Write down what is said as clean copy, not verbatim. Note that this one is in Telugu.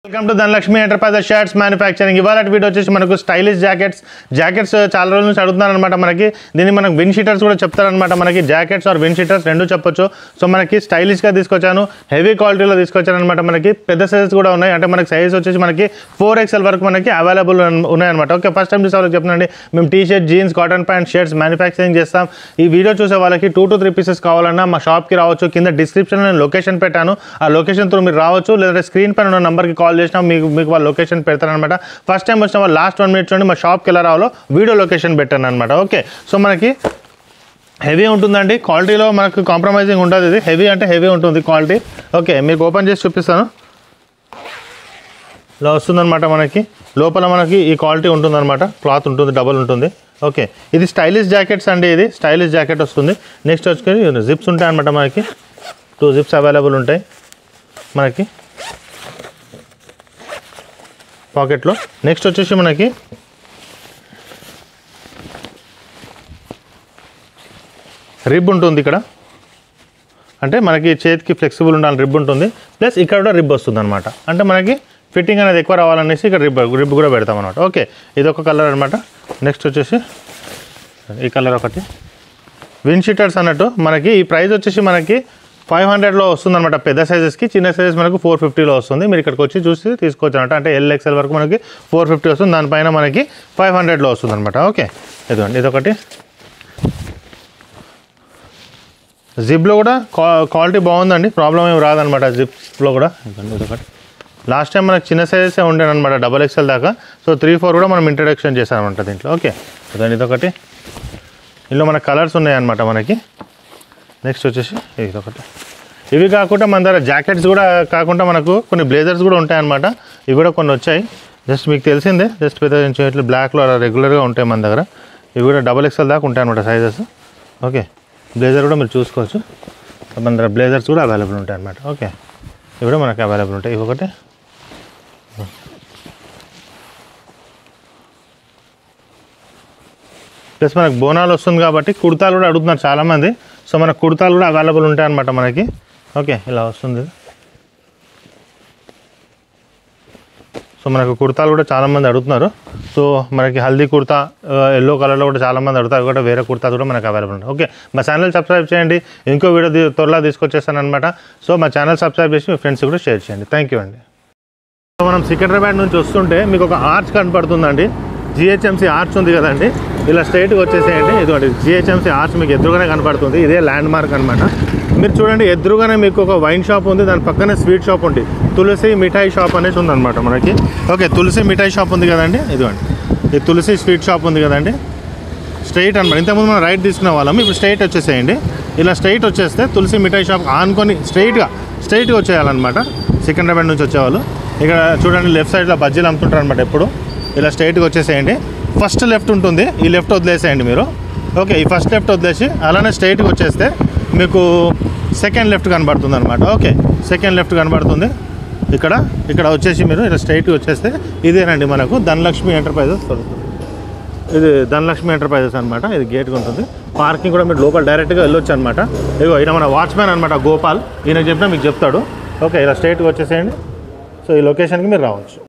Welcome to Dhanalakshmi enterprises shirts manufacturing. ఇవాళ వీడియో వచ్చేసి మనకు స్టైలిష్ జాకెట్స్ చాలా రోజుల నుంచి అడుగుతున్నారు అనమాట. మనకి దీన్ని మనకు విన్ షీటర్స్ కూడా చెప్తారనమాట. మనకి జాకెట్స్ ఆర్ విన్ షీటర్స్ రెండు చెప్పొచ్చు. సో మనకి స్టైలిష్గా తీసుకొచ్చాను, హెవీ క్వాలిటీలో తీసుకొచ్చాను అనమాట. మనకి పెద్ద సైజెస్ కూడా ఉన్నాయి. అంటే మనకి సైజ్ వచ్చేసి మనకి 4XL వరకు మనకి అవైలబుల్ ఉన్నాయన్నమాట. ఓకే, ఫస్ట్ టైం చూసే వాళ్ళకి చెప్తున్నాండి, మేము T shirt, jeans, cotton pant, shirts manufacturing చేస్తాం. ఈ వీడియో చూసే వాళ్ళకి 2 to 3 పీసెస్ కావాలన్నా మా షాప్కి రావచ్చు. కింద డిస్క్రిప్షన్లో నేను లొకేషన్ పెట్టాను. ఆ లొకేషన్ త్రూ మీరు రావచ్చు, లేదంటే స్క్రీన్ పైన ఉన్న నెంబర్కి కాల్ చేసినా మీకు వాళ్ళ లొకేషన్ పెడతారనమాట. ఫస్ట్ టైం వచ్చిన వాళ్ళు లాస్ట్ 1 minute చూడండి, మా షాప్కి ఎలా రావాలో వీడియో లొకేషన్ పెట్టాను అనమాట. ఓకే, సో మనకి హెవీ ఉంటుందండి, క్వాలిటీలో మనకు కాంప్రమైజింగ్ ఉంటుంది. ఇది హెవీ అంటే హెవీ ఉంటుంది క్వాలిటీ. ఓకే, మీకు ఓపెన్ చేసి చూపిస్తాను. ఇలా వస్తుందన్నమాట. మనకి లోపల మనకి ఈ క్వాలిటీ ఉంటుందన్నమాట. క్లాత్ ఉంటుంది, డబుల్ ఉంటుంది. ఓకే, ఇది స్టైలిష్ జాకెట్స్ అండి. ఇది స్టైలిష్ జాకెట్ వస్తుంది. నెక్స్ట్ వచ్చి జిప్స్ ఉంటాయి అనమాట. మనకి 2 జిప్స్ అవైలబుల్ ఉంటాయి మనకి పాకెట్లో. నెక్స్ట్ వచ్చేసి మనకి రిబ్ ఉంటుంది ఇక్కడ. అంటే మనకి చేతికి ఫ్లెక్సిబుల్ ఉండాలి, రిబ్ ఉంటుంది. ప్లస్ ఇక్కడ కూడా రిబ్ వస్తుంది అనమాట. అంటే మనకి ఫిట్టింగ్ అనేది ఎక్కువ రావాలనేసి ఇక్కడ రిబ్ కూడా పెడతాం అనమాట. ఓకే, ఇది ఒక కలర్ అనమాట. నెక్స్ట్ వచ్చేసి ఈ కలర్ ఒకటి విన్ షీటర్స్ అన్నట్టు. మనకి ఈ ప్రైస్ వచ్చేసి మనకి 500లో వస్తుంది అనమాట. పెద్ద సైజెస్కి. చిన్న సైజెస్ మనకు 450లో వస్తుంది. మీరు ఇక్కడికి వచ్చి చూసి తీసుకోవచ్చు అనమాట. అంటే LXL వరకు మనకి 450 వస్తుంది. దానిపైన మనకి 500లో వస్తుంది అనమాట. ఓకే, ఇదిగోండి, ఇదొకటి. జిప్లో కూడా క్వాలిటీ బాగుందండి, ప్రాబ్లం ఏమి రాదనమాట జిప్లో కూడా. ఇదొకటి. లాస్ట్ టైం మనకి చిన్న సైజెసే ఉండేనమాట, XXL దాకా. సో 3-4 కూడా మనం ఇంట్రడక్షన్ చేసామన్నమాట దీంట్లో. ఓకే, ఇదండి, ఇదొకటి. ఇందులో మన కలర్స్ ఉన్నాయన్నమాట మనకి. నెక్స్ట్ వచ్చేసి ఇదొకటి. ఇవి కాకుండా మన దగ్గర జాకెట్స్ కూడా కాకుండా మనకు కొన్ని బ్లేజర్స్ కూడా ఉంటాయన్నమాట. ఇవి కూడా కొన్ని వచ్చాయి. జస్ట్ మీకు తెలిసిందే, జస్ట్ పెద్ద ఇట్లా బ్లాక్లో అలా రెగ్యులర్గా ఉంటాయి మన దగ్గర. ఇవి కూడా XXL దాకా ఉంటాయి అనమాట సైజెస్. ఓకే, బ్లేజర్ కూడా మీరు చూసుకోవచ్చు. మన దగ్గర బ్లేజర్స్ కూడా అవైలబుల్ ఉంటాయి అనమాట. ఓకే, ఇవి కూడా మనకు అవైలబుల్ ఉంటాయి. ఇవి ఒకటి. ప్లస్ మనకు బోనాలు వస్తుంది కాబట్టి కుర్తాలు కూడా అడుగుతున్నారు చాలామంది. సో మనకు కుర్తాలు కూడా అవైలబుల్ ఉంటాయి అన్నమాట మనకి. ఓకే, ఇలా వస్తుంది. సో మనకు కుర్తాలు కూడా చాలామంది అడుగుతున్నారు. సో మనకి హల్దీ కుర్తా ఎల్లో కలర్లో కూడా చాలామంది అడుగుతారు. కూడా వేరే కుర్తా కూడా మనకు అవైలబుల్ ఉంటాయి. ఓకే, మా ఛానల్ సబ్స్క్రైబ్ చేయండి. ఇంకో వీడియో త్వరలో తీసుకొచ్చేస్తాను అనమాట. సో మా ఛానల్ సబ్స్క్రైబ్ చేసి మీ ఫ్రెండ్స్ కూడా షేర్ చేయండి. థ్యాంక్ యూ అండి. సో మనం సికింద్రాబాద్ నుంచి వస్తుంటే మీకు ఒక ఆర్చ్ కనపడుతుందండి. GHMC ఆర్చ్ ఉంది కదండి, ఇలా స్ట్రైట్గా వచ్చేసేయండి. ఇదిగోండి GHMC ఆర్చ్ మీకు ఎదురుగానే కనపడుతుంది. ఇదే ల్యాండ్ మార్క్ అనమాట. మీరు చూడండి, ఎదురుగానే మీకు ఒక వైన్ షాప్ ఉంది, దాని పక్కనే స్వీట్ షాప్ ఉంది. తులసి మిఠాయి షాప్ అనేసి ఉందన్నమాట మనకి. ఓకే, తులసి మిఠాయి షాప్ ఉంది కదండి. ఇదిగోండి, ఈ తులసి స్వీట్ షాప్ ఉంది కదండి. స్ట్రైట్ అనమాట. ఇంతకుముందు మనం రైట్ తీసుకునే వాళ్ళం, ఇప్పుడు స్ట్రైట్ వచ్చేసేయండి. ఇలా స్ట్రైట్ వచ్చేస్తే తులసి మిఠాయి షాప్ ఆనుకొని స్ట్రైట్గా వచ్చేయాలన్నమాట. సికింద్రాబాద్ నుంచి వచ్చేవాళ్ళు ఇక్కడ చూడండి, లెఫ్ట్ సైడ్లో బజ్జీలు అమ్ముతుంటారు అనమాట ఎప్పుడు. ఇలా స్ట్రైట్గా వచ్చేసేయండి. ఫస్ట్ లెఫ్ట్ ఉంటుంది, ఈ లెఫ్ట్ వదిలేసేయండి మీరు. ఓకే, ఈ ఫస్ట్ లెఫ్ట్ వదిలేసి అలానే స్ట్రైట్గా వచ్చేస్తే మీకు సెకండ్ లెఫ్ట్ కనబడుతుంది అనమాట. ఓకే, సెకండ్ లెఫ్ట్ కనబడుతుంది. ఇక్కడ వచ్చేసి మీరు ఇలా స్ట్రైట్గా వచ్చేస్తే ఇదేనండి మనకు ధనలక్ష్మి ఎంటర్ప్రైజెస్ దొరుకుతుంది. ఇది ధనలక్ష్మి ఎంటర్ప్రైజెస్ అనమాట. ఇది గేట్గా ఉంటుంది. పార్కింగ్ కూడా మీరు లోపల డైరెక్ట్గా వెళ్ళొచ్చు అనమాట. ఇగో ఈయన మన వాచ్మ్యాన్ అనమాట, గోపాల్. ఈయనకు చెప్పినా మీకు చెప్తాడు. ఓకే, ఇలా స్ట్రైట్గా వచ్చేసేయండి. సో ఈ లొకేషన్కి మీరు రావచ్చు.